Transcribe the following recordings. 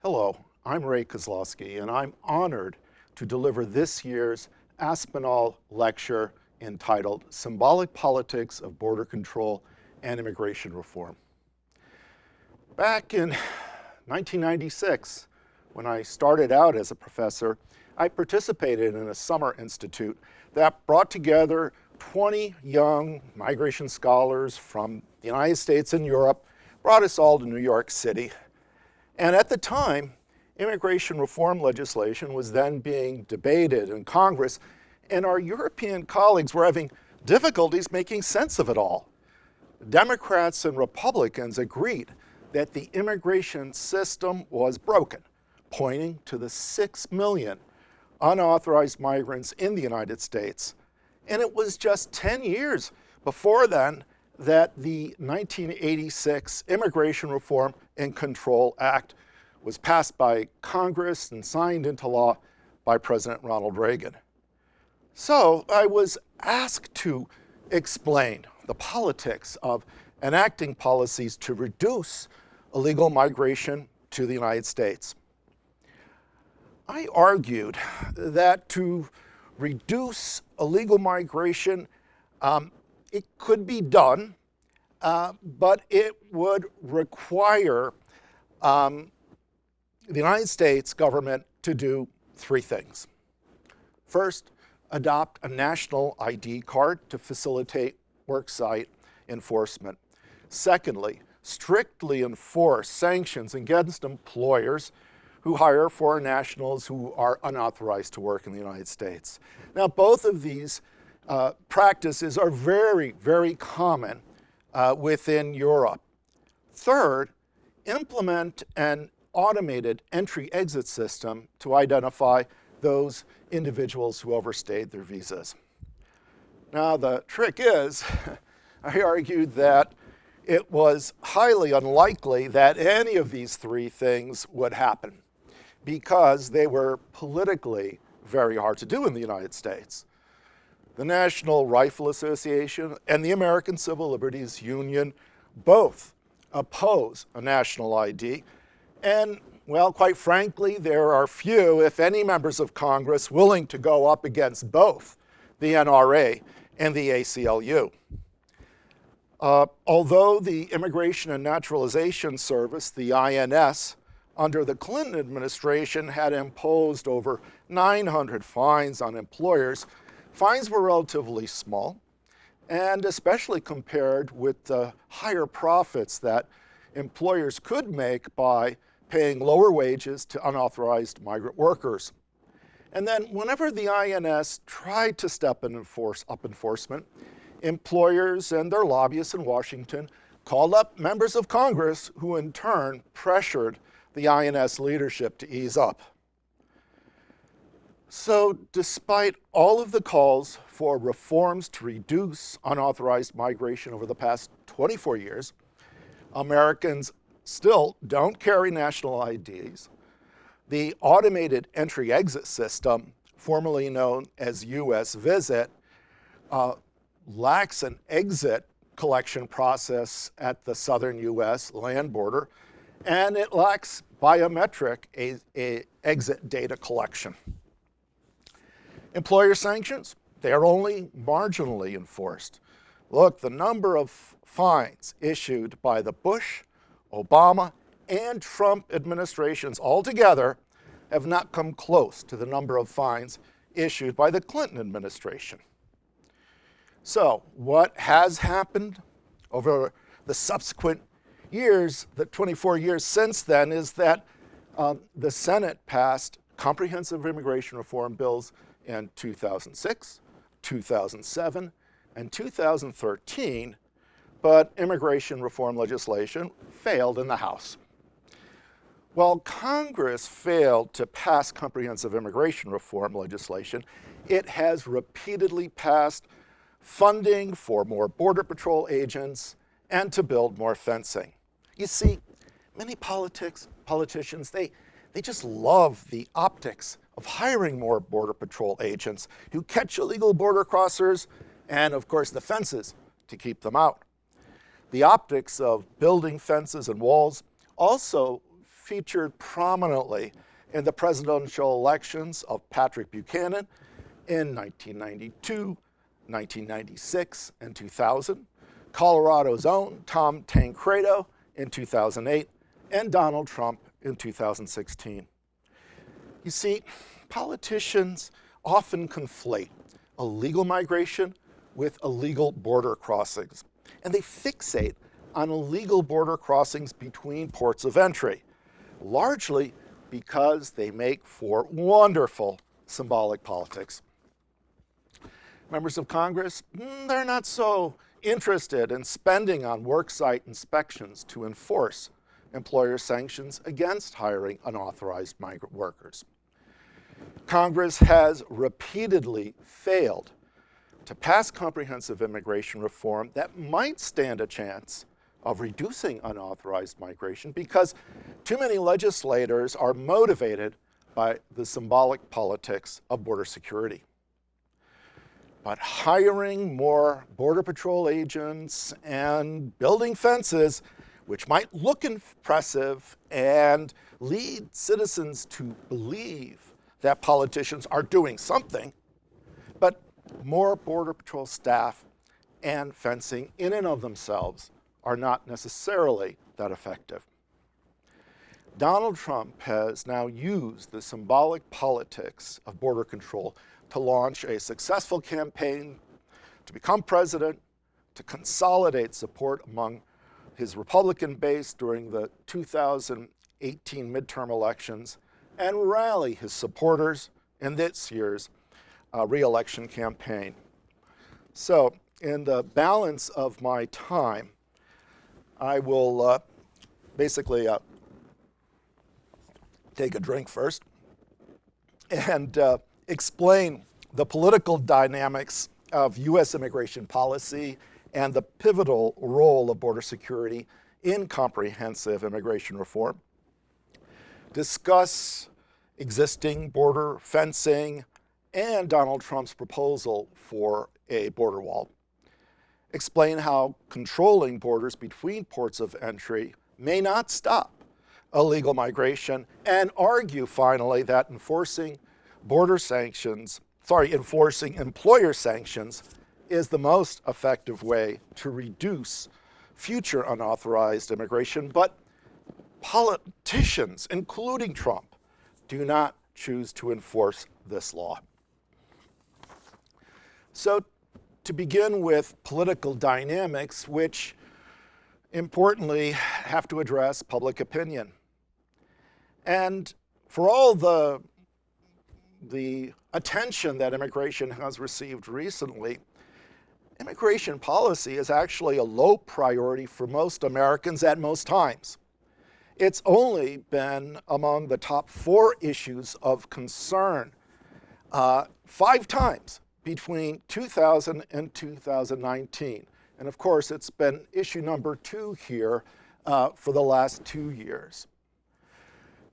Hello, I'm Ray Kowslowski, and I'm honored to deliver this year's Aspinall lecture entitled Symbolic Politics of Border Control and Immigration Reform. Back in 1996, when I started out as a professor, I participated in a summer institute that brought together 20 young migration scholars from the United States and Europe, brought us all to New York City. And at the time, immigration reform legislation was then being debated in Congress, and our European colleagues were having difficulties making sense of it all. Democrats and Republicans agreed that the immigration system was broken, pointing to the 6 million unauthorized migrants in the United States. And it was just 10 years before then that the 1986 Immigration Reform and Control Act was passed by Congress and signed into law by President Ronald Reagan. So I was asked to explain the politics of enacting policies to reduce illegal migration to the United States. I argued that to reduce illegal migration, it could be done, but it would require the United States government to do three things. First, adopt a national ID card to facilitate worksite enforcement. Secondly, strictly enforce sanctions against employers who hire foreign nationals who are unauthorized to work in the United States. Now, both of these practices are very, very common within Europe. Third, implement an automated entry-exit system to identify those individuals who overstayed their visas. Now, the trick is, I argued that it was highly unlikely that any of these three things would happen because they were politically very hard to do in the United States. The National Rifle Association and the American Civil Liberties Union both oppose a national ID. And, well, quite frankly, there are few, if any, members of Congress willing to go up against both the NRA and the ACLU. Although the Immigration and Naturalization Service, the INS, under the Clinton administration had imposed over 900 fines on employers, fines were relatively small, and especially compared with the higher profits that employers could make by paying lower wages to unauthorized migrant workers. And then whenever the INS tried to step in enforcement, employers and their lobbyists in Washington called up members of Congress who in turn pressured the INS leadership to ease up. So despite all of the calls for reforms to reduce unauthorized migration over the past 24 years, Americans still don't carry national IDs. The automated entry-exit system, formerly known as US Visit, lacks an exit collection process at the southern US land border, and it lacks biometric exit data collection. Employer sanctions, they are only marginally enforced. Look, the number of fines issued by the Bush, Obama, and Trump administrations altogether have not come close to the number of fines issued by the Clinton administration. So what has happened over the subsequent years, the 24 years since then, is that the Senate passed comprehensive immigration reform bills in 2006, 2007, and 2013, but immigration reform legislation failed in the House. While Congress failed to pass comprehensive immigration reform legislation, it has repeatedly passed funding for more Border Patrol agents and to build more fencing. You see, many politicians, they just love the optics of hiring more Border Patrol agents who catch illegal border crossers and, of course, the fences to keep them out. The optics of building fences and walls also featured prominently in the presidential elections of Patrick Buchanan in 1992, 1996, and 2000, Colorado's own Tom Tancredo in 2008, and Donald Trump in 2016. You see, politicians often conflate illegal migration with illegal border crossings, and they fixate on illegal border crossings between ports of entry, largely because they make for wonderful symbolic politics. Members of Congress, they're not so interested in spending on worksite inspections to enforce employer sanctions against hiring unauthorized migrant workers. Congress has repeatedly failed to pass comprehensive immigration reform that might stand a chance of reducing unauthorized migration because too many legislators are motivated by the symbolic politics of border security. But hiring more Border Patrol agents and building fences, which might look impressive and lead citizens to believe that politicians are doing something, but more Border Patrol staff and fencing in and of themselves are not necessarily that effective. Donald Trump has now used the symbolic politics of border control to launch a successful campaign to become president, to consolidate support among his Republican base during the 2018 midterm elections, and rally his supporters in this year's re-election campaign. So, in the balance of my time, I will basically take a drink first and explain the political dynamics of U.S. immigration policy and the pivotal role of border security in comprehensive immigration reform, discuss existing border fencing and Donald Trump's proposal for a border wall, explain how controlling borders between ports of entry may not stop illegal migration, and argue finally that enforcing employer sanctions is the most effective way to reduce future unauthorized immigration, but politicians, including Trump, do not choose to enforce this law. So, to begin with political dynamics, which importantly have to address public opinion. And for all the attention that immigration has received recently, immigration policy is actually a low priority for most Americans at most times. It's only been among the top 4 issues of concern 5 times between 2000 and 2019. And of course, it's been issue number 2 here for the last 2 years.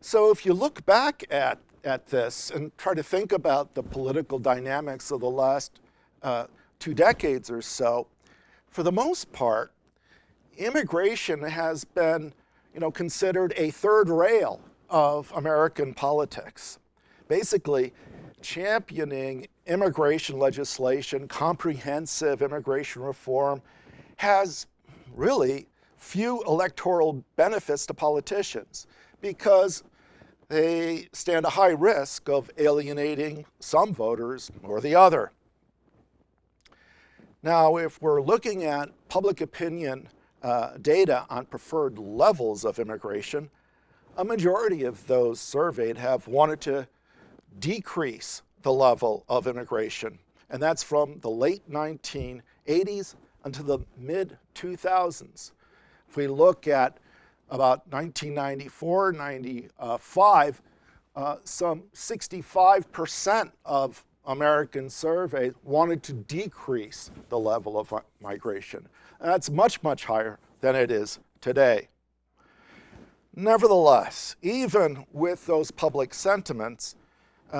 So if you look back at this and try to think about the political dynamics of the last 2 decades or so, for the most part, immigration has been, considered a third rail of American politics. Basically, championing immigration legislation, comprehensive immigration reform, has really few electoral benefits to politicians because they stand a high risk of alienating some voters or the other. Now, if we're looking at public opinion data on preferred levels of immigration, a majority of those surveyed have wanted to decrease the level of immigration. And that's from the late 1980s until the mid-2000s. If we look at about 1994, 95, some 65% of Americans surveyed wanted to decrease the level of migration. And that's much, much higher than it is today. Nevertheless, even with those public sentiments,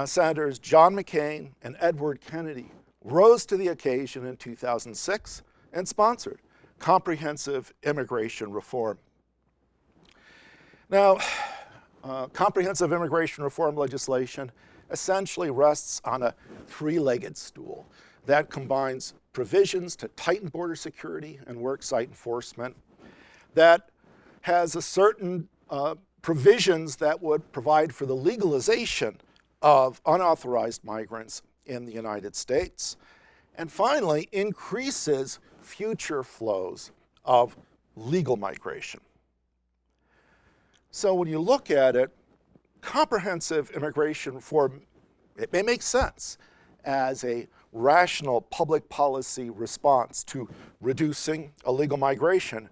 Senators John McCain and Edward Kennedy rose to the occasion in 2006 and sponsored comprehensive immigration reform. Now, comprehensive immigration reform legislation essentially rests on a three-legged stool that combines provisions to tighten border security and worksite enforcement, that has a certain provisions that would provide for the legalization of unauthorized migrants in the United States, and finally increases future flows of legal migration. So when you look at it, comprehensive immigration reform, it may make sense as a rational public policy response to reducing illegal migration.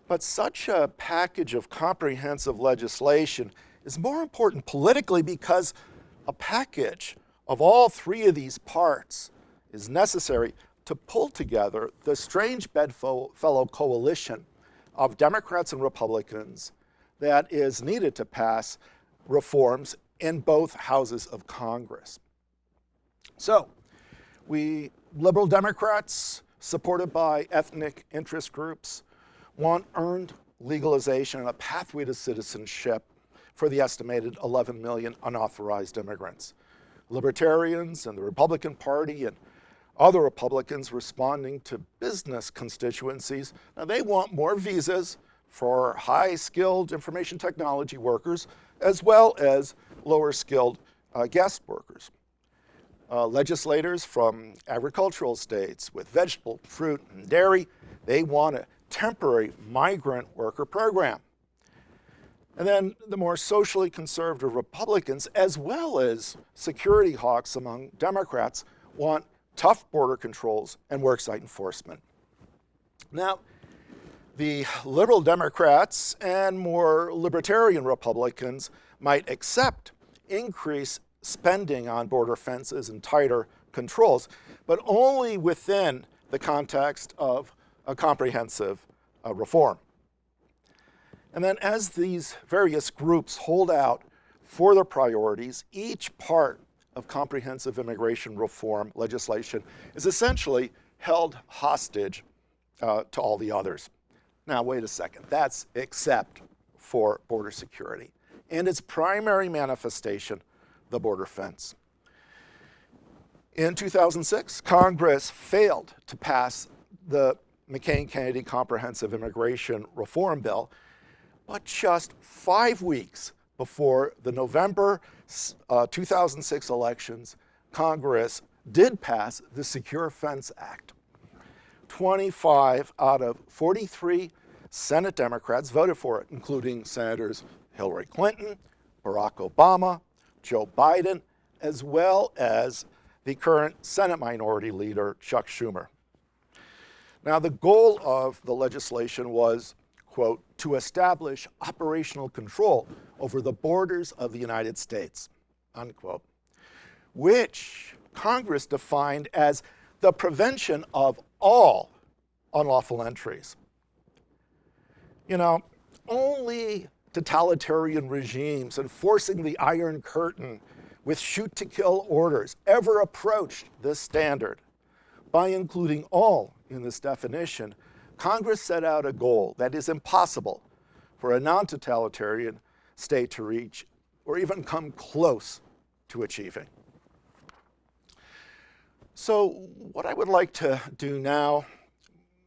But such a package of comprehensive legislation is more important politically because a package of all three of these parts is necessary to pull together the strange bedfellow coalition of Democrats and Republicans that is needed to pass reforms in both houses of Congress. So, we liberal Democrats, supported by ethnic interest groups, want earned legalization and a pathway to citizenship for the estimated 11 million unauthorized immigrants. Libertarians and the Republican Party and other Republicans responding to business constituencies, now they want more visas for high-skilled information technology workers as well as lower-skilled guest workers. Legislators from agricultural states with vegetable, fruit, and dairy, they want a temporary migrant worker program. And then the more socially conservative Republicans, as well as security hawks among Democrats, want tough border controls and worksite enforcement. Now, the liberal Democrats and more libertarian Republicans might accept increased spending on border fences and tighter controls, but only within the context of a comprehensive reform. And then as these various groups hold out for their priorities, each part of comprehensive immigration reform legislation is essentially held hostage to all the others. Now, wait a second. That's except for border security and its primary manifestation, the border fence. In 2006, Congress failed to pass the McCain-Kennedy Comprehensive Immigration Reform Bill, but just 5 weeks before the November 2006 elections, Congress did pass the Secure Fence Act. 25 out of 43 Senate Democrats voted for it, including Senators Hillary Clinton, Barack Obama, Joe Biden, as well as the current Senate Minority Leader, Chuck Schumer. Now, the goal of the legislation was, quote, to establish operational control over the borders of the United States, unquote, which Congress defined as the prevention of all unlawful entries. You know, only totalitarian regimes enforcing the Iron Curtain with shoot-to-kill orders ever approached this standard. By including all in this definition, Congress set out a goal that is impossible for a non-totalitarian state to reach or even come close to achieving. So what I would like to do now,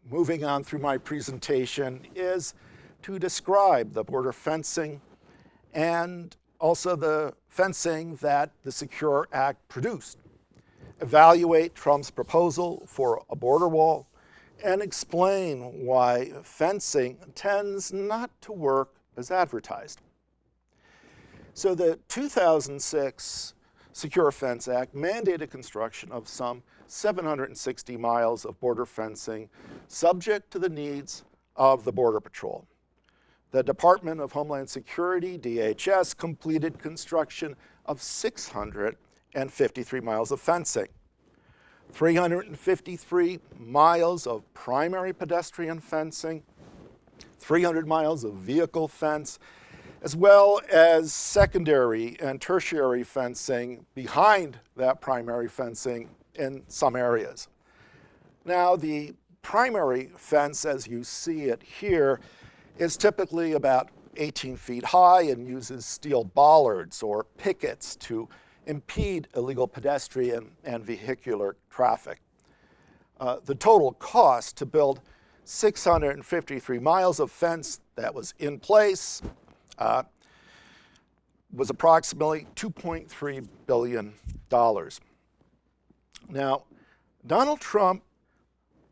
moving on through my presentation, is to describe the border fencing and also the fencing that the Secure Act produced, evaluate Trump's proposal for a border wall, and explain why fencing tends not to work as advertised. So the 2006 Secure Fence Act mandated construction of some 760 miles of border fencing subject to the needs of the Border Patrol. The Department of Homeland Security, DHS, completed construction of 653 miles of fencing, 353 miles of primary pedestrian fencing, 300 miles of vehicle fence, as well as secondary and tertiary fencing behind that primary fencing in some areas. Now, the primary fence, as you see it here, is typically about 18 feet high and uses steel bollards or pickets to impede illegal pedestrian and vehicular traffic. The total cost to build 653 miles of fence that was in place was approximately $2.3 billion. Now, Donald Trump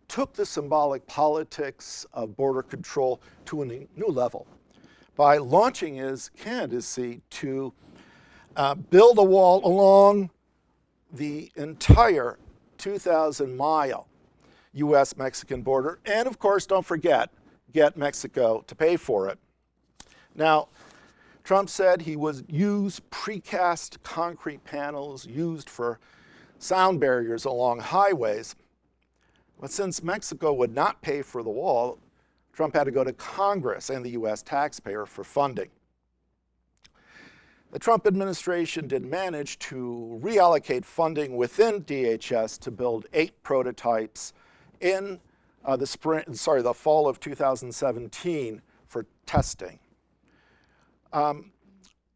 took the symbolic politics of border control to a new level by launching his candidacy to build a wall along the entire 2,000-mile U.S.-Mexican border, and of course, don't forget, get Mexico to pay for it. Now, Trump said he would use precast concrete panels used for sound barriers along highways. But since Mexico would not pay for the wall, Trump had to go to Congress and the U.S. taxpayer for funding. The Trump administration did manage to reallocate funding within DHS to build 8 prototypes in the fall of 2017 for testing. And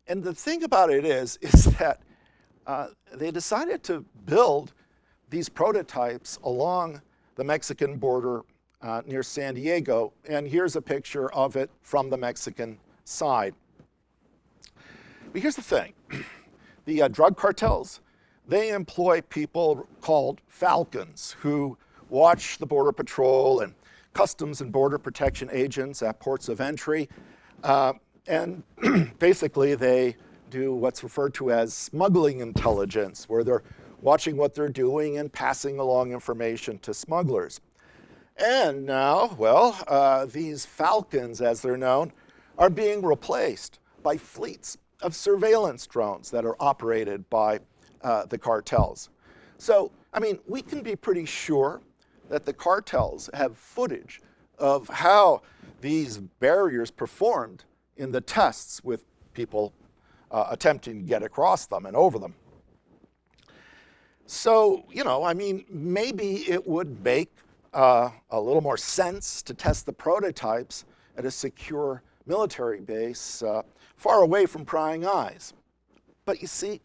the thing about it is that they decided to build these prototypes along the Mexican border near San Diego, and here's a picture of it from the Mexican side. But here's the thing. The drug cartels, they employ people called falcons who watch the Border Patrol and Customs and Border Protection agents at ports of entry. And basically, they do what's referred to as smuggling intelligence, where they're watching what they're doing and passing along information to smugglers. And now, well, these falcons, as they're known, are being replaced by fleets of surveillance drones that are operated by the cartels. So, I mean, we can be pretty sure that the cartels have footage of how these barriers performed in the tests with people attempting to get across them and over them. So, you know, I mean, maybe it would make a little more sense to test the prototypes at a secure military base far away from prying eyes. But you see,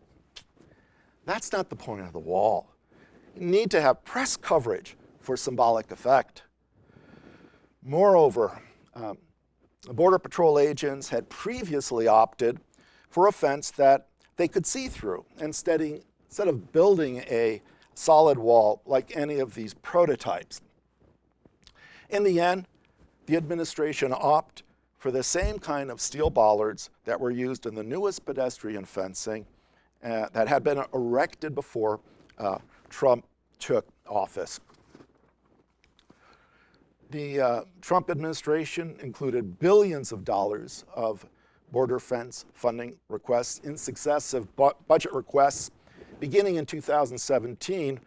that's not the point of the wall. You need to have press coverage for symbolic effect. Moreover, the Border Patrol agents had previously opted for a fence that they could see through instead of building a solid wall like any of these prototypes. In the end, the administration opted for the same kind of steel bollards that were used in the newest pedestrian fencing that had been erected before Trump took office. The Trump administration included billions of dollars of border fence funding requests in successive budget requests beginning in 2017,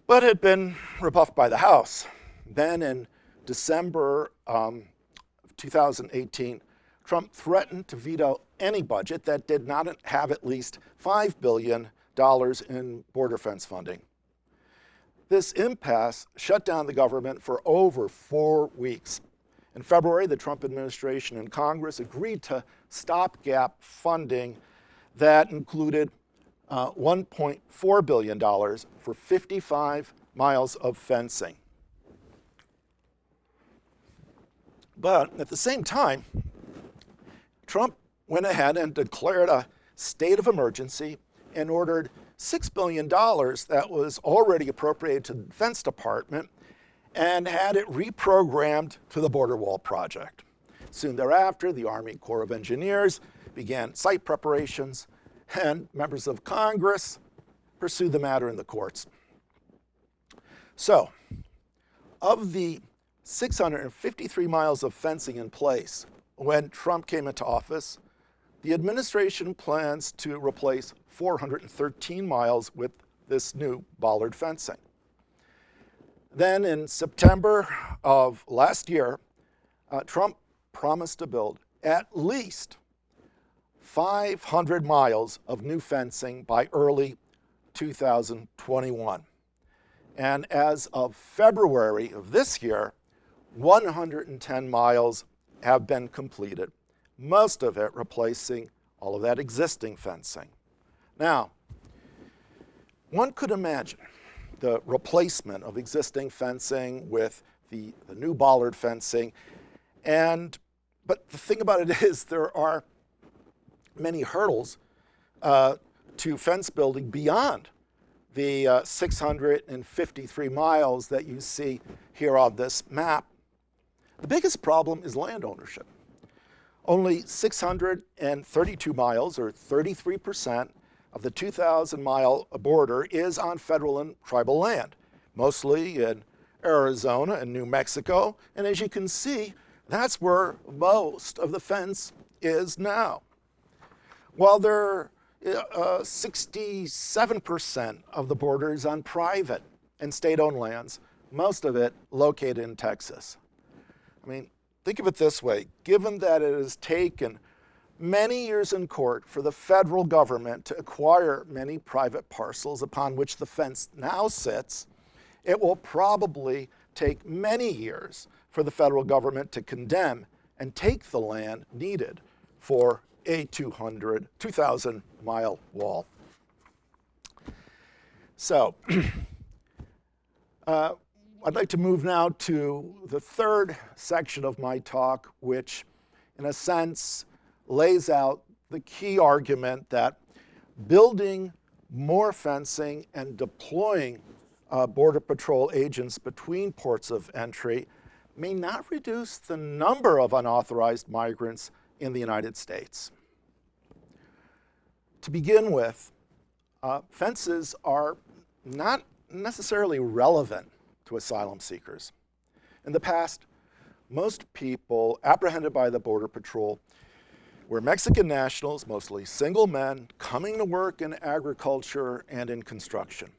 but had been rebuffed by the House. Then in December 2018, Trump threatened to veto any budget that did not have at least $5 billion in border fence funding. This impasse shut down the government for over 4 weeks. In February, the Trump administration and Congress agreed to stopgap funding that included $1.4 billion for 55 miles of fencing. But at the same time, Trump went ahead and declared a state of emergency and ordered $6 billion that was already appropriated to the Defense Department and had it reprogrammed to the border wall project. Soon thereafter, the Army Corps of Engineers began site preparations, and members of Congress pursued the matter in the courts. So, of the 653 miles of fencing in place when Trump came into office, the administration plans to replace 413 miles with this new bollard fencing. Then in September of last year, Trump promised to build at least 500 miles of new fencing by early 2021. And as of February of this year, 110 miles have been completed, most of it replacing all of that existing fencing. Now, one could imagine the replacement of existing fencing with the new bollard fencing, but the thing about it is there are many hurdles to fence building beyond the 653 miles that you see here on this map. The biggest problem is land ownership. Only 632 miles, or 33%, of the 2,000-mile border is on federal and tribal land, mostly in Arizona and New Mexico. And as you can see, that's where most of the fence is now. While there 67% of the border is on private and state-owned lands, most of it located in Texas. I mean, think of it this way. Given that it has taken many years in court for the federal government to acquire many private parcels upon which the fence now sits, it will probably take many years for the federal government to condemn and take the land needed for a 2,000-mile wall. So, I'd like to move now to the third section of my talk, which in a sense lays out the key argument that building more fencing and deploying Border Patrol agents between ports of entry may not reduce the number of unauthorized migrants in the United States. To begin with, fences are not necessarily relevant to asylum seekers. In the past, most people apprehended by the Border Patrol were Mexican nationals, mostly single men, coming to work in agriculture and in construction.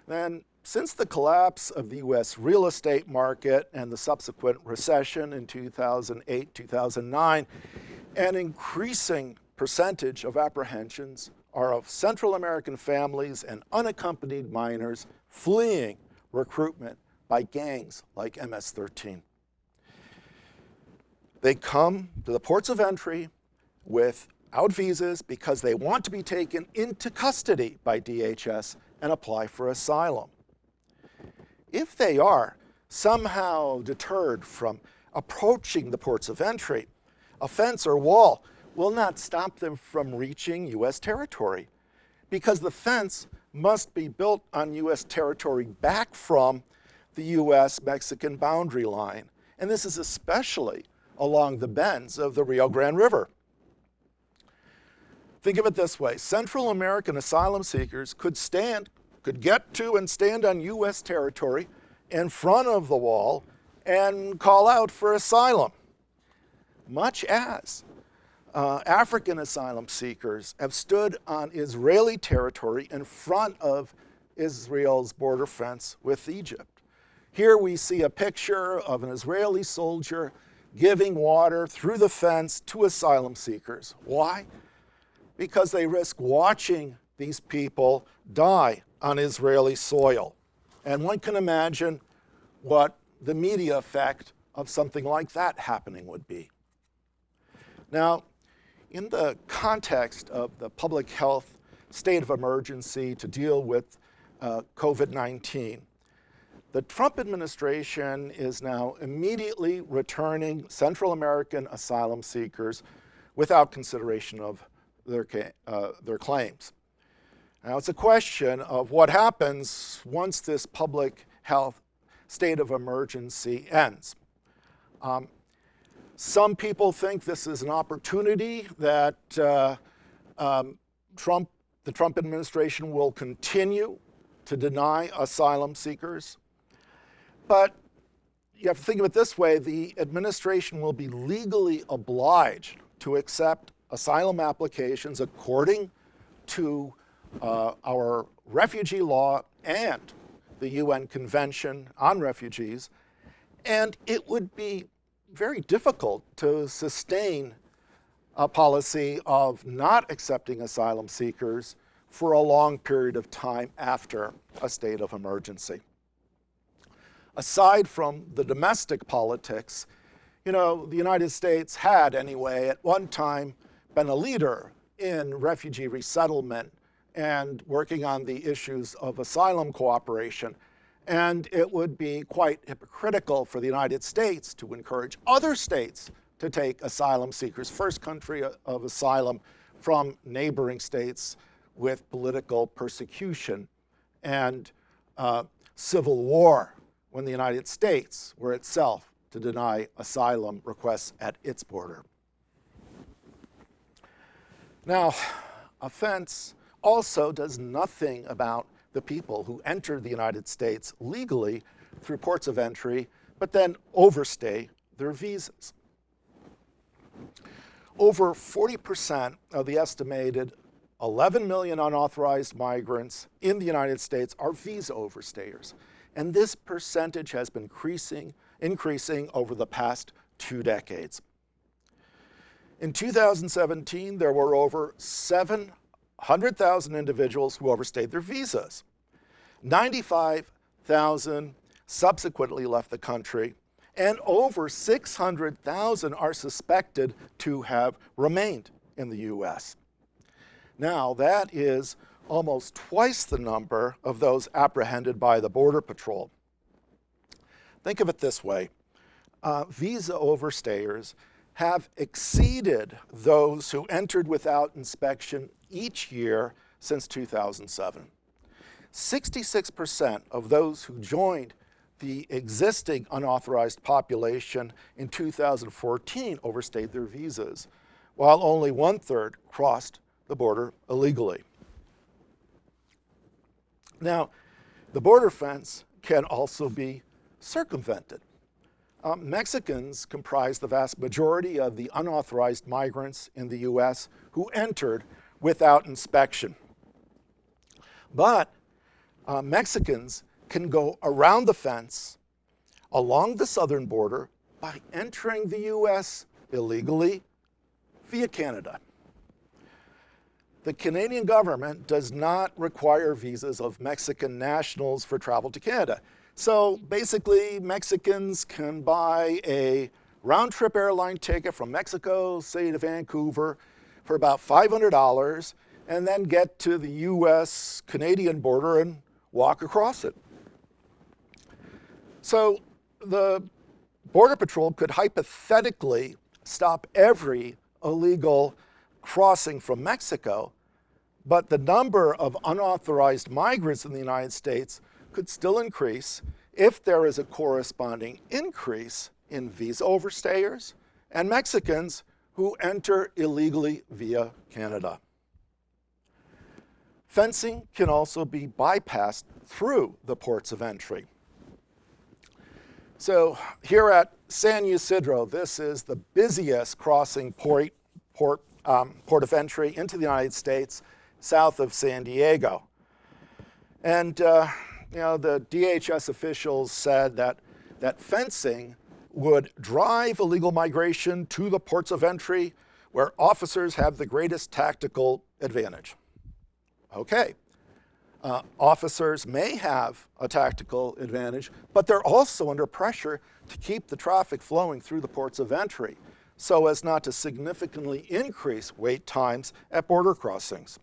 Then, since the collapse of the US real estate market and the subsequent recession in 2008, 2009, an increasing percentage of apprehensions are of Central American families and unaccompanied minors fleeing recruitment by gangs like MS-13. They come to the ports of entry without visas because they want to be taken into custody by DHS and apply for asylum. If they are somehow deterred from approaching the ports of entry, a fence or wall will not stop them from reaching US territory, because the fence must be built on US territory back from the US-Mexican boundary line. And this is especially along the bends of the Rio Grande River. Think of it this way. Central American asylum seekers could get to and stand on US territory in front of the wall and call out for asylum, much as African asylum seekers have stood on Israeli territory in front of Israel's border fence with Egypt. Here we see a picture of an Israeli soldier giving water through the fence to asylum seekers. Why? Because they risk watching these people die on Israeli soil. And one can imagine what the media effect of something like that happening would be. Now, in the context of the public health state of emergency to deal with COVID-19, the Trump administration is now immediately returning Central American asylum seekers without consideration of their claims. Now, it's a question of what happens once this public health state of emergency ends. Some people think this is an opportunity that the Trump administration will continue to deny asylum seekers. But you have to think of it this way: the administration will be legally obliged to accept asylum applications according to our refugee law and the UN Convention on Refugees, and it would be very difficult to sustain a policy of not accepting asylum seekers for a long period of time after a state of emergency. Aside from the domestic politics, You know, the United States had, anyway, at one time been a leader in refugee resettlement and working on the issues of asylum cooperation. And it would be quite hypocritical for the United States to encourage other states to take asylum seekers, first country of asylum, from neighboring states with political persecution and civil war, when the United States were itself to deny asylum requests at its border. Now, a fence also does nothing about the people who enter the United States legally through ports of entry, but then overstay their visas. Over 40% of the estimated 11 million unauthorized migrants in the United States are visa overstayers. And this percentage has been increasing over the past 2 decades. In 2017, there were over 700,000 individuals who overstayed their visas. 95,000 subsequently left the country, and over 600,000 are suspected to have remained in the US. Now, that is almost twice the number of those apprehended by the Border Patrol. Think of it this way. Visa overstayers have exceeded those who entered without inspection each year since 2007. 66% of those who joined the existing unauthorized population in 2014 overstayed their visas, while only 1/3 crossed the border illegally. Now, the border fence can also be circumvented. Mexicans comprise the vast majority of the unauthorized migrants in the US who entered without inspection. But Mexicans can go around the fence along the southern border by entering the US illegally via Canada. The Canadian government does not require visas of Mexican nationals for travel to Canada. So basically, Mexicans can buy a round-trip airline ticket from Mexico, say to Vancouver, for about $500, and then get to the US-Canadian border and walk across it. So the Border Patrol could hypothetically stop every illegal crossing from Mexico, but the number of unauthorized migrants in the United States could still increase if there is a corresponding increase in visa overstayers and Mexicans who enter illegally via Canada. Fencing can also be bypassed through the ports of entry. So here at San Ysidro, this is the busiest crossing port of entry into the United States, south of San Diego. And the DHS officials said that fencing would drive illegal migration to the ports of entry where officers have the greatest tactical advantage. Okay, officers may have a tactical advantage, but they're also under pressure to keep the traffic flowing through the ports of entry so as not to significantly increase wait times at border crossings.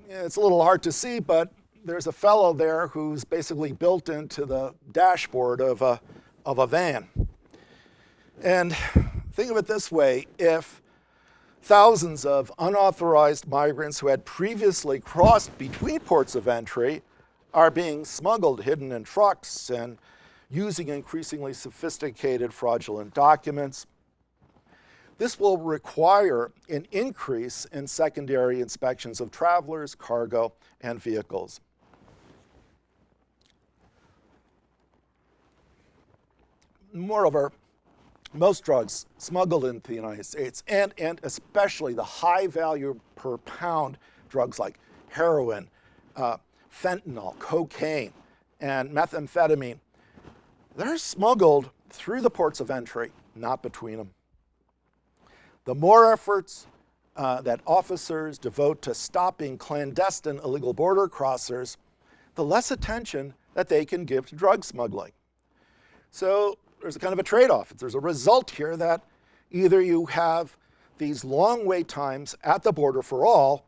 It's a little hard to see, but there's a fellow there who's basically built into the dashboard of a van. And think of it this way, if thousands of unauthorized migrants who had previously crossed between ports of entry are being smuggled, hidden in trucks, and using increasingly sophisticated fraudulent documents, this will require an increase in secondary inspections of travelers, cargo, and vehicles. Moreover, most drugs smuggled into the United States, and especially the high value per pound drugs like heroin, fentanyl, cocaine, and methamphetamine, they're smuggled through the ports of entry, not between them. The more efforts that officers devote to stopping clandestine illegal border crossers, the less attention that they can give to drug smuggling. So there's a kind of a trade-off. There's a result here that either you have these long wait times at the border for all,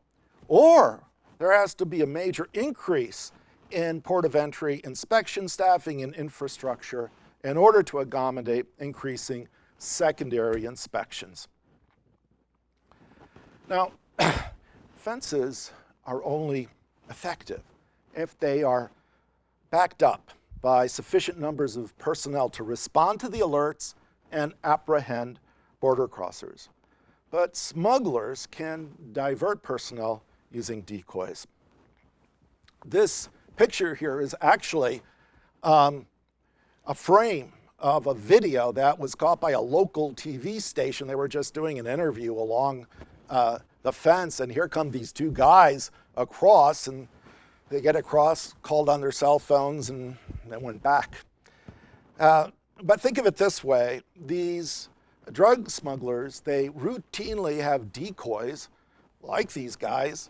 or there has to be a major increase in port of entry inspection staffing and infrastructure in order to accommodate increasing secondary inspections. Now, fences are only effective if they are backed up by sufficient numbers of personnel to respond to the alerts and apprehend border crossers. But smugglers can divert personnel using decoys. This picture here is actually a frame of a video that was caught by a local TV station. They were just doing an interview along the fence, and here come these two guys across, and they get across, called on their cell phones, and then went back. But think of it this way. These drug smugglers, they routinely have decoys, like these guys,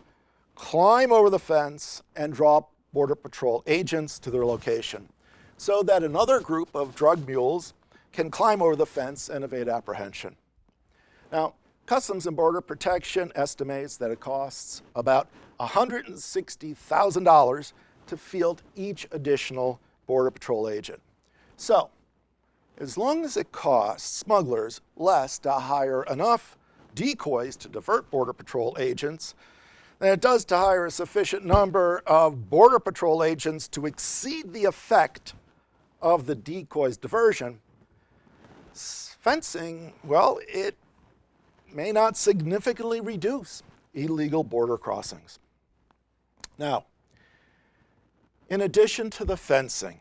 climb over the fence and drop Border Patrol agents to their location, so that another group of drug mules can climb over the fence and evade apprehension. Now, Customs and Border Protection estimates that it costs about $160,000 to field each additional Border Patrol agent. So, as long as it costs smugglers less to hire enough decoys to divert Border Patrol agents than it does to hire a sufficient number of Border Patrol agents to exceed the effect of the decoy's diversion, fencing, well, it may not significantly reduce illegal border crossings. Now, in addition to the fencing,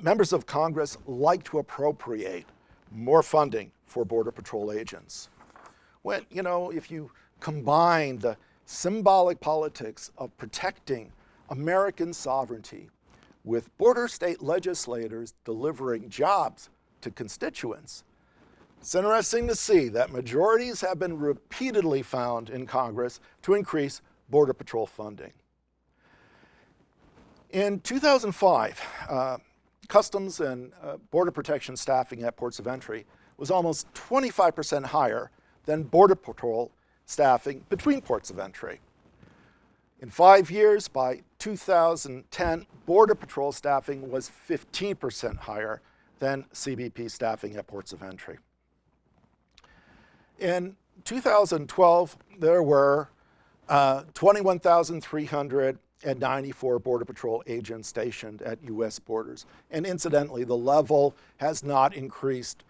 members of Congress like to appropriate more funding for Border Patrol agents. When, if you combine the symbolic politics of protecting American sovereignty with border state legislators delivering jobs to constituents, it's interesting to see that majorities have been repeatedly found in Congress to increase Border Patrol funding. In 2005, Customs and Border Protection staffing at ports of entry was almost 25% higher than Border Patrol staffing between ports of entry. In 5 years, by 2010, Border Patrol staffing was 15% higher than CBP staffing at ports of entry. In 2012, there were 21,394 Border Patrol agents stationed at U.S. borders. And incidentally, the level has not increased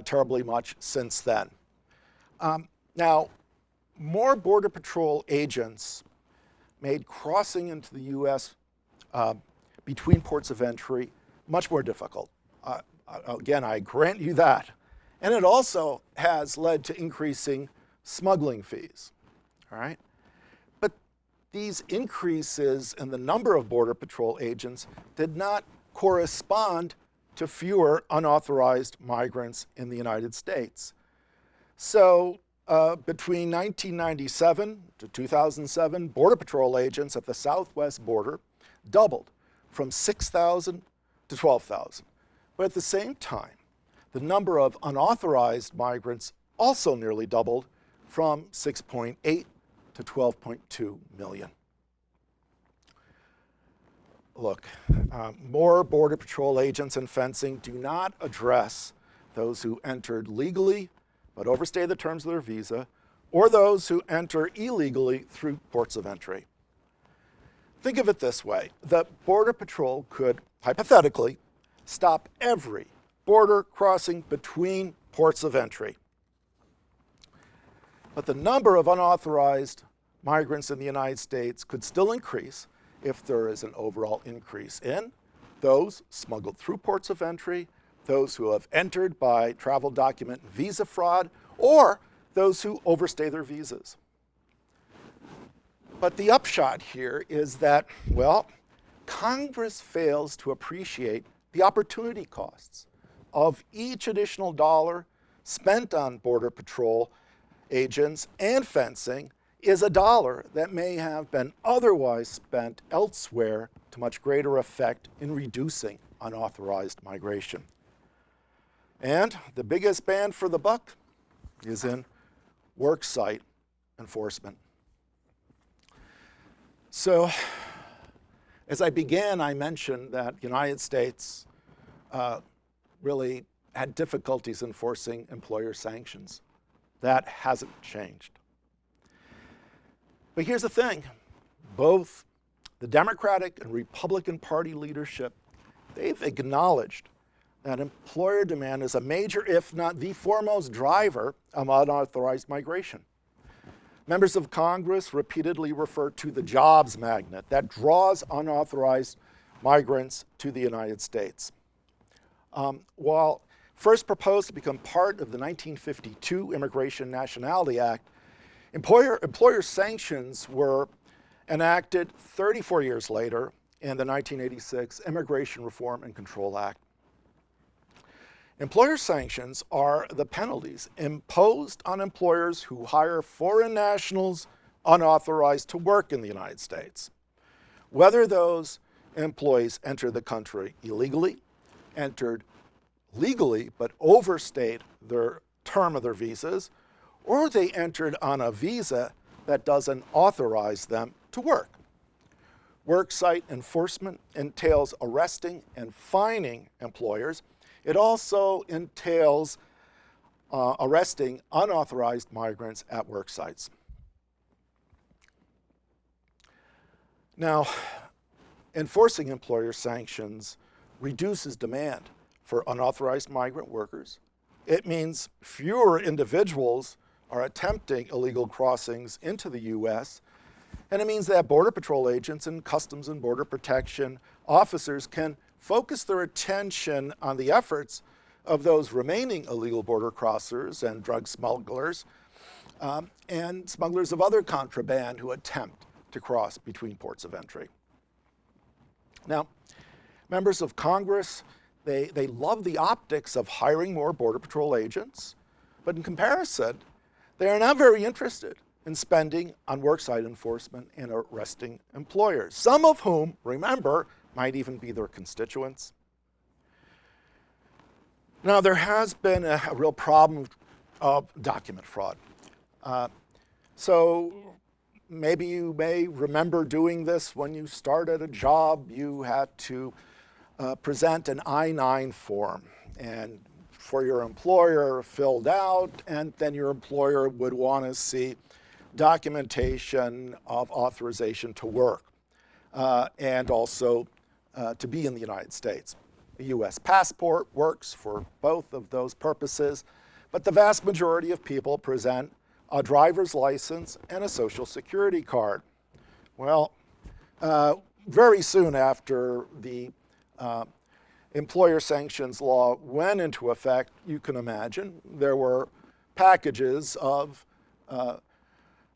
terribly much since then. Now, more Border Patrol agents made crossing into the U.S. Between ports of entry much more difficult. Again, I grant you that. And it also has led to increasing smuggling fees, all right? But these increases in the number of Border Patrol agents did not correspond to fewer unauthorized migrants in the United States. So between 1997 to 2007, Border Patrol agents at the southwest border doubled from 6,000 to 12,000. But at the same time, the number of unauthorized migrants also nearly doubled from 6.8 to 12.2 million. Look, more Border Patrol agents and fencing do not address those who entered legally but overstayed the terms of their visa, or those who enter illegally through ports of entry. Think of it this way. The Border Patrol could, hypothetically, stop every border crossing between ports of entry. But the number of unauthorized migrants in the United States could still increase if there is an overall increase in those smuggled through ports of entry, those who have entered by travel document and visa fraud, or those who overstay their visas. But the upshot here is that, well, Congress fails to appreciate the opportunity costs of each additional dollar spent on Border Patrol agents and fencing is a dollar that may have been otherwise spent elsewhere to much greater effect in reducing unauthorized migration. And the biggest bang for the buck is in worksite enforcement. So, as I began, I mentioned that the United States really had difficulties enforcing employer sanctions. That hasn't changed. But here's the thing. Both the Democratic and Republican Party leadership, they've acknowledged that employer demand is a major, if not the foremost driver of unauthorized migration. Members of Congress repeatedly refer to the jobs magnet that draws unauthorized migrants to the United States. While first proposed to become part of the 1952 Immigration Nationality Act, employer sanctions were enacted 34 years later in the 1986 Immigration Reform and Control Act. Employer sanctions are the penalties imposed on employers who hire foreign nationals unauthorized to work in the United States. Whether those employees enter the country illegally, entered legally but overstayed their term of their visas, or they entered on a visa that doesn't authorize them to work. Worksite enforcement entails arresting and fining employers. It also entails arresting unauthorized migrants at work sites. Now, enforcing employer sanctions reduces demand for unauthorized migrant workers. It means fewer individuals are attempting illegal crossings into the U.S., and it means that Border Patrol agents and Customs and Border Protection officers can focus their attention on the efforts of those remaining illegal border crossers and drug smugglers and smugglers of other contraband who attempt to cross between ports of entry. Now, members of Congress, they love the optics of hiring more Border Patrol agents, but in comparison, they are not very interested in spending on worksite enforcement and arresting employers, some of whom, remember, might even be their constituents. Now, there has been a real problem of document fraud. So maybe you may remember doing this when you started a job. You had to present an I-9 form and for your employer filled out, and then your employer would want to see documentation of authorization to work and also to be in the United States. A U.S. passport works for both of those purposes, but the vast majority of people present a driver's license and a social security card. Well, very soon after the employer sanctions law went into effect, you can imagine, there were packages of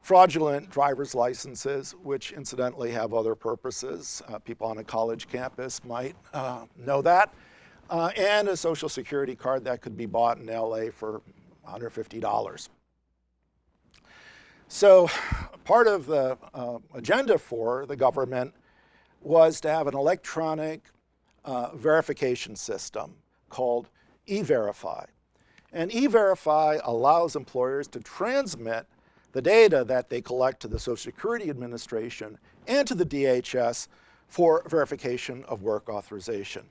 fraudulent driver's licenses, which incidentally have other purposes. People on a college campus might know that. And a social security card that could be bought in LA for $150. So part of the agenda for the government was to have an electronic verification system called E-Verify. And E-Verify allows employers to transmit the data that they collect to the Social Security Administration and to the DHS for verification of work authorization.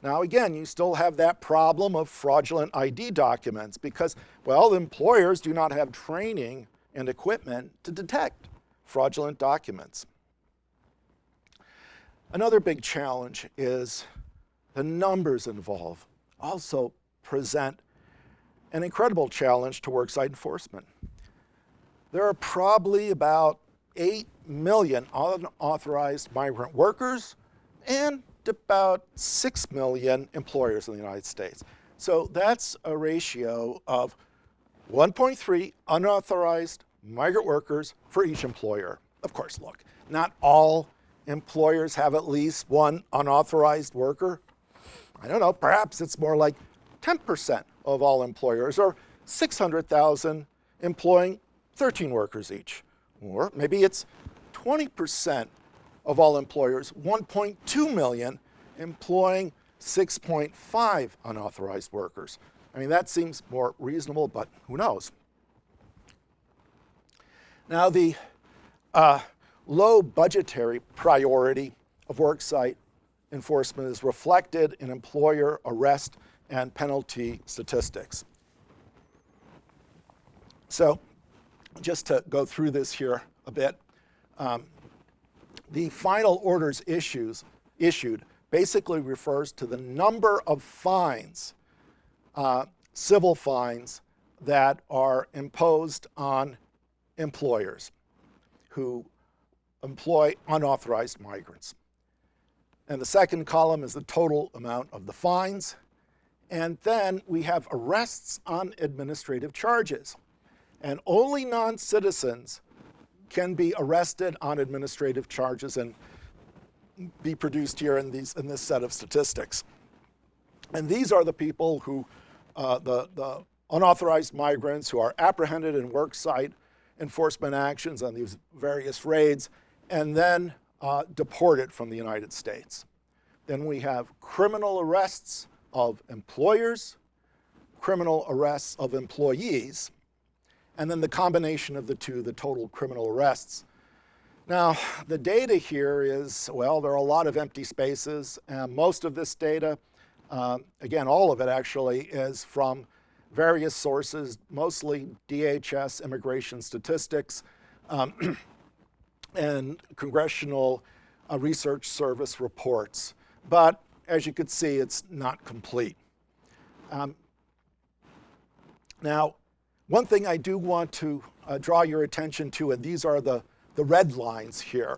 Now again, you still have that problem of fraudulent ID documents because, well, employers do not have training and equipment to detect fraudulent documents. Another big challenge is the numbers involved also present an incredible challenge to worksite enforcement. There are probably about 8 million unauthorized migrant workers and about 6 million employers in the United States. So that's a ratio of 1.3 unauthorized migrant workers for each employer. Of course, look, not all employers have at least one unauthorized worker. I don't know, perhaps it's more like 10% of all employers, or 600,000 employing 13 workers each. Or maybe it's 20% of all employers, 1.2 million, employing 6.5 unauthorized workers. I mean, that seems more reasonable, but who knows? Now, the low budgetary priority of worksite enforcement is reflected in employer arrest and penalty statistics. So, just to go through this here a bit, the final orders issued basically refers to the number of fines, civil fines, that are imposed on employers who employ unauthorized migrants. And the second column is the total amount of the fines. And then we have arrests on administrative charges. And only non-citizens can be arrested on administrative charges and be produced here in this set of statistics. And these are the people who, the unauthorized migrants who are apprehended in worksite enforcement actions on these various raids and then deported from the United States. Then we have criminal arrests of employers, criminal arrests of employees, and then the combination of the two, the total criminal arrests. Now, the data here is, well, there are a lot of empty spaces. And most of this data, again, all of it actually, is from various sources, mostly DHS immigration statistics and Congressional Research Service reports. But as you could see, it's not complete. Now, one thing I do want to draw your attention to, and these are the red lines here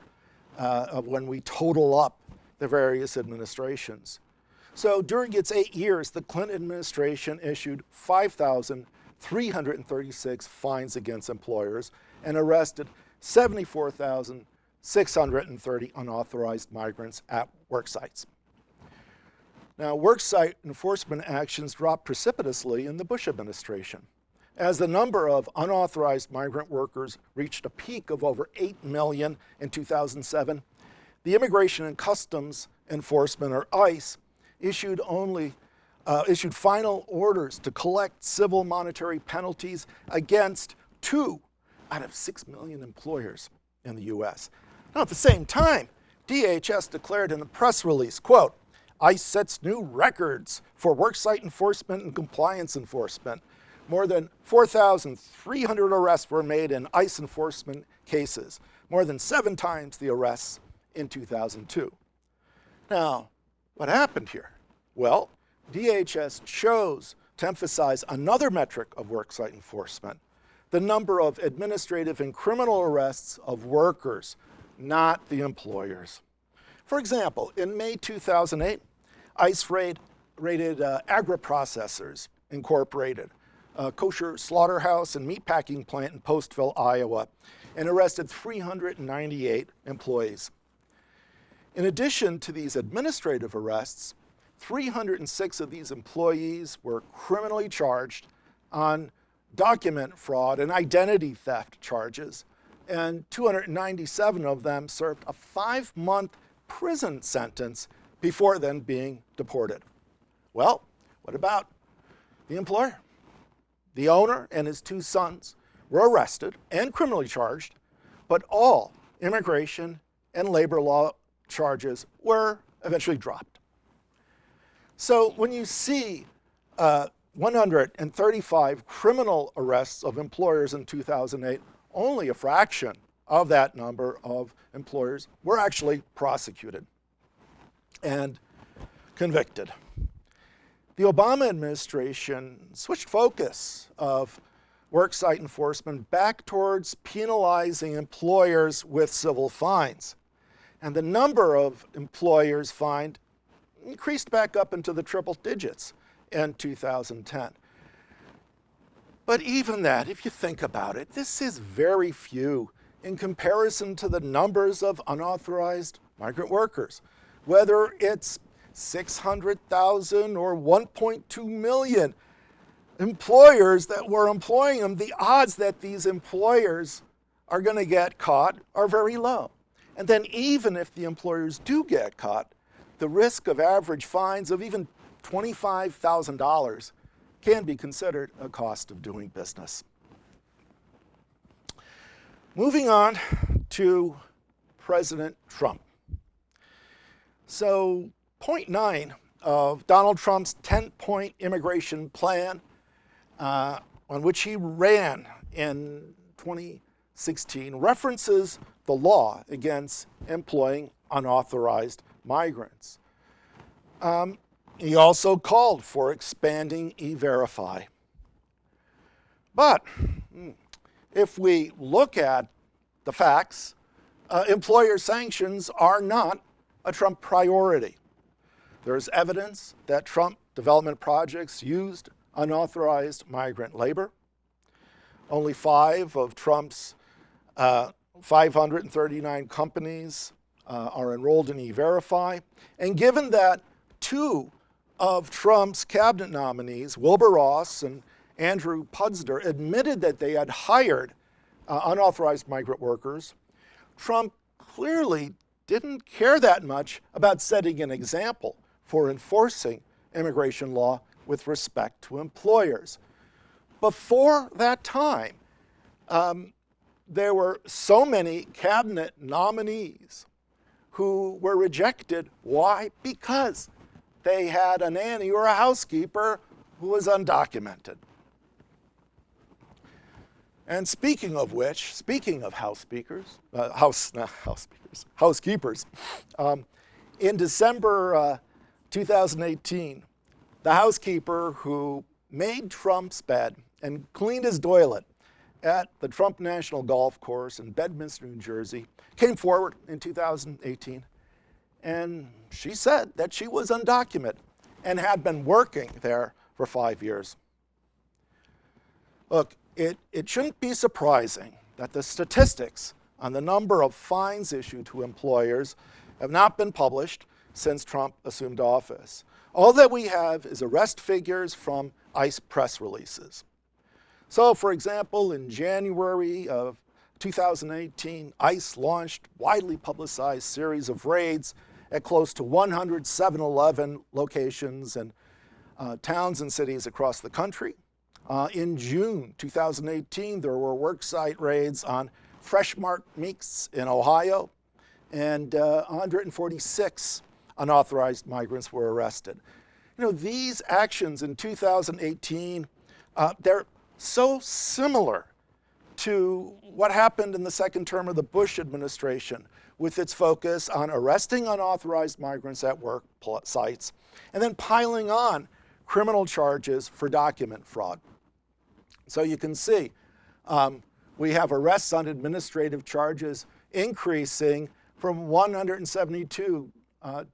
of when we total up the various administrations. So during its 8 years, the Clinton administration issued 5,336 fines against employers and arrested 74,630 unauthorized migrants at work sites. Now, worksite enforcement actions dropped precipitously in the Bush administration, as the number of unauthorized migrant workers reached a peak of over 8 million in 2007. The Immigration and Customs Enforcement, or ICE, issued final orders to collect civil monetary penalties against 2 out of 6 million employers in the U.S. Now, at the same time, DHS declared in a press release, quote, ICE sets new records for worksite enforcement and compliance enforcement. More than 4,300 arrests were made in ICE enforcement cases, more than 7 times the arrests in 2002. Now, what happened here? Well, DHS chose to emphasize another metric of worksite enforcement, the number of administrative and criminal arrests of workers, not the employers. For example, in May 2008, ICE raided Agri-Processors Incorporated, a kosher slaughterhouse and meatpacking plant in Postville, Iowa, and arrested 398 employees. In addition to these administrative arrests, 306 of these employees were criminally charged on document fraud and identity theft charges, and 297 of them served a 5-month prison sentence before then being deported. Well, what about the employer? The owner and his 2 sons were arrested and criminally charged, but all immigration and labor law charges were eventually dropped. So when you see 135 criminal arrests of employers in 2008, only a fraction of that number of employers were actually prosecuted and convicted. The Obama administration switched focus of worksite enforcement back towards penalizing employers with civil fines. And the number of employers fined increased back up into the triple digits in 2010. But even that, if you think about it, this is very few in comparison to the numbers of unauthorized migrant workers. Whether it's 600,000 or 1.2 million employers that were employing them, the odds that these employers are going to get caught are very low. And then even if the employers do get caught, the risk of average fines of even $25,000 can be considered a cost of doing business. Moving on to President Trump. So, point 9 of Donald Trump's 10-point immigration plan, on which he ran in 2016, references the law against employing unauthorized migrants. He also called for expanding E-Verify. But if we look at the facts, employer sanctions are not a Trump priority. There's evidence that Trump development projects used unauthorized migrant labor. Only 5 of Trump's 539 companies are enrolled in E-Verify. And given that 2 of Trump's cabinet nominees, Wilbur Ross and Andrew Pudster, admitted that they had hired unauthorized migrant workers, Trump clearly didn't care that much about setting an example for enforcing immigration law with respect to employers. Before that time, there were so many cabinet nominees who were rejected. Why? Because they had a nanny or a housekeeper who was undocumented. And speaking of which, speaking of housekeepers, in December 2018, the housekeeper who made Trump's bed and cleaned his toilet at the Trump National Golf Course in Bedminster, New Jersey, came forward in 2018, and she said that she was undocumented and had been working there for 5 years. Look, it shouldn't be surprising that the statistics on the number of fines issued to employers have not been published since Trump assumed office. All that we have is arrest figures from ICE press releases. So, for example, in January of 2018, ICE launched widely publicized series of raids at close to 100 7-Eleven locations in towns and cities across the country. In June 2018, there were worksite raids on Fresh Mart Meats in Ohio, and 146 unauthorized migrants were arrested. You know, these actions in 2018, they're so similar to what happened in the second term of the Bush administration, with its focus on arresting unauthorized migrants at work sites and then piling on criminal charges for document fraud. So you can see we have arrests on administrative charges increasing from 172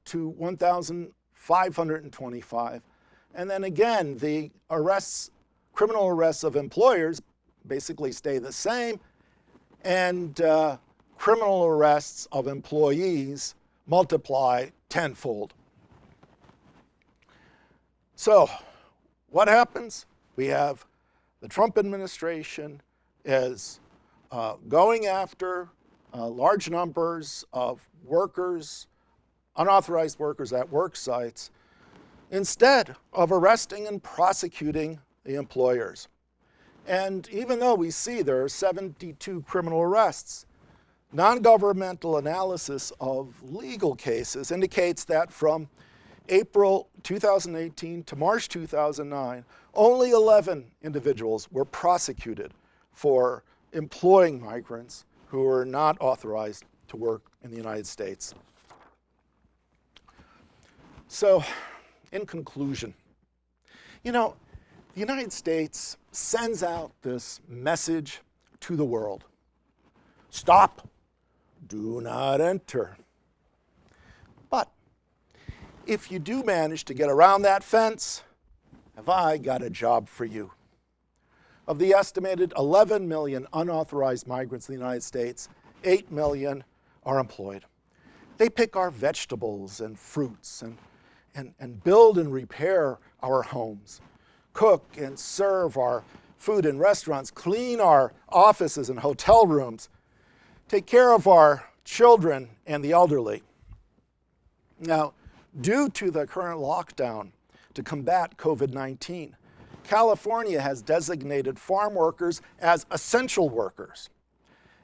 to 1,525. And then again, the criminal arrests of employers basically stay the same, and criminal arrests of employees multiply tenfold. So what happens? We have the Trump administration is going after large numbers of workers, unauthorized workers at work sites, instead of arresting and prosecuting the employers. And even though we see there are 72 criminal arrests, non-governmental analysis of legal cases indicates that from April 2018 to March 2009, only 11 individuals were prosecuted for employing migrants who were not authorized to work in the United States. So, in conclusion, you know, the United States sends out this message to the world: stop, do not enter. But if you do manage to get around that fence, have I got a job for you. Of the estimated 11 million unauthorized migrants in the United States, 8 million are employed. They pick our vegetables and fruits and build and repair our homes, cook and serve our food in restaurants, clean our offices and hotel rooms, take care of our children and the elderly. Now, Due to the current lockdown to combat COVID-19, California has designated farm workers as essential workers.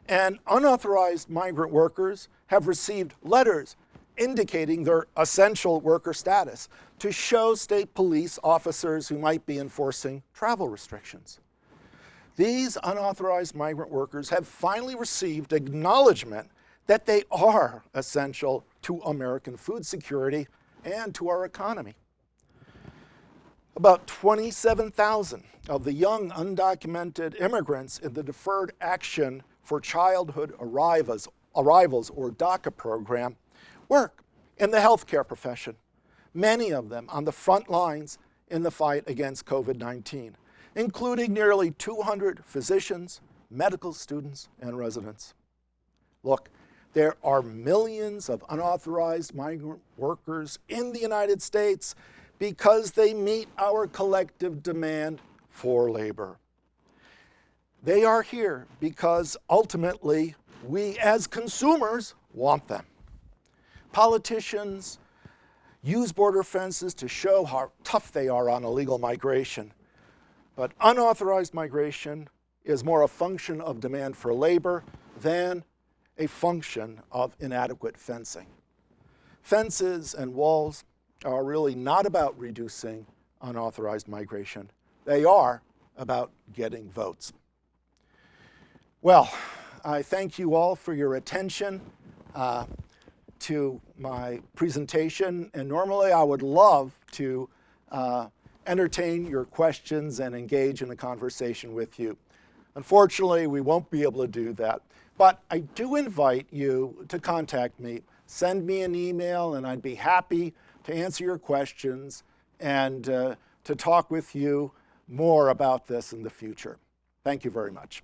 And unauthorized migrant workers have received letters indicating their essential worker status to show state police officers who might be enforcing travel restrictions. These unauthorized migrant workers have finally received acknowledgement that they are essential to American food security and to our economy. About 27,000 of the young undocumented immigrants in the Deferred Action for Childhood Arrivals, or DACA program, work in the healthcare profession, many of them on the front lines in the fight against COVID-19, including nearly 200 physicians, medical students, and residents. Look, there are millions of unauthorized migrant workers in the United States because they meet our collective demand for labor. They are here because ultimately we as consumers want them. Politicians use border fences to show how tough they are on illegal migration, but unauthorized migration is more a function of demand for labor than a function of inadequate fencing. Fences and walls are really not about reducing unauthorized migration. They are about getting votes. Well, I thank you all for your attention to my presentation, and normally I would love to entertain your questions and engage in a conversation with you. Unfortunately, we won't be able to do that, but I do invite you to contact me. Send me an email and I'd be happy to answer your questions and to talk with you more about this in the future. Thank you very much.